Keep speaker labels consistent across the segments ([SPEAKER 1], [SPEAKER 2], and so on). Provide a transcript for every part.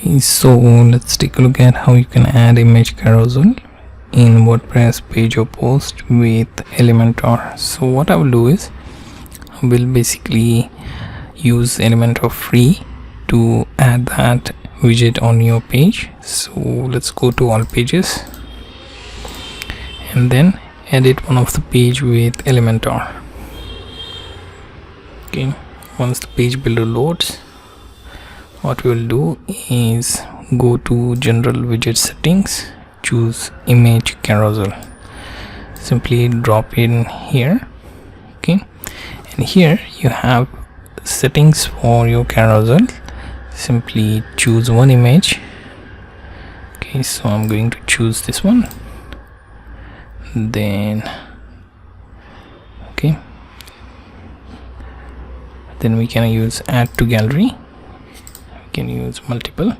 [SPEAKER 1] Okay, so let's take a look at how you can add image carousel in WordPress page or post with Elementor. So what I will do is I will basically use Elementor free to add that widget on your page. So let's go to all pages and then edit one of the page with Elementor. Okay, once the page builder loads, what we will do is go to general widget settings, choose image carousel, simply drop in here. Okay, and here you have settings for your carousel. Simply choose one image. Okay, so I'm going to choose this one, then okay, then we can use add to gallery. We can use multiple.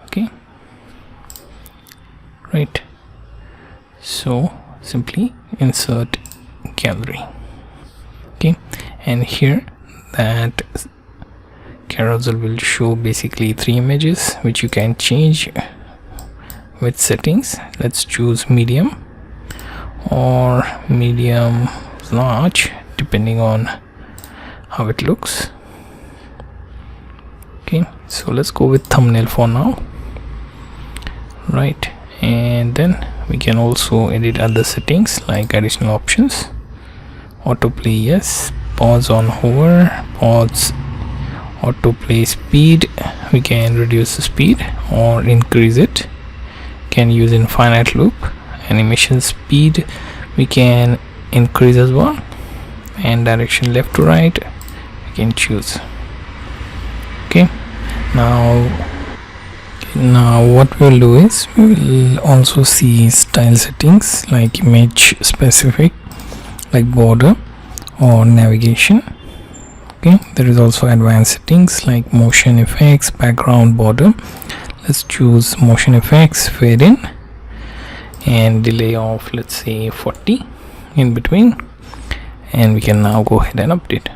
[SPEAKER 1] Okay, right, so simply insert gallery. Okay, and here that carousel will show basically 3 images which you can change with settings. Let's choose medium or medium large depending on how it looks. Okay, so let's go with thumbnail for now, right? And then we can also edit other settings like additional options, autoplay yes, pause on hover, pause, autoplay speed, we can reduce the speed or increase it, can use infinite loop, animation speed we can increase as well, and direction left to right we can choose. Okay, now what we'll do is we will also see style settings like image specific like border or navigation. Okay, there is also advanced settings like motion effects, background, border. Let's choose motion effects, fade in and delay of let's say 40 in between, and we can now go ahead and update.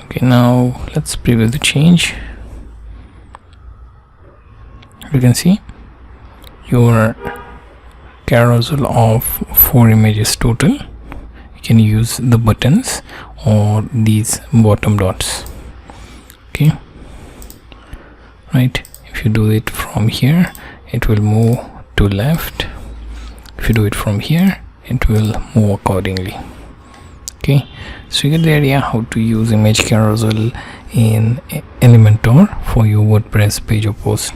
[SPEAKER 1] Okay, now let's preview the change. You can see your carousel of 4 images total. You can use the buttons or these bottom dots. Okay, right, if you do it from here it will move to left, if you do it from here it will move accordingly. Okay, so you get the idea how to use image carousel in Elementor for your WordPress page or post.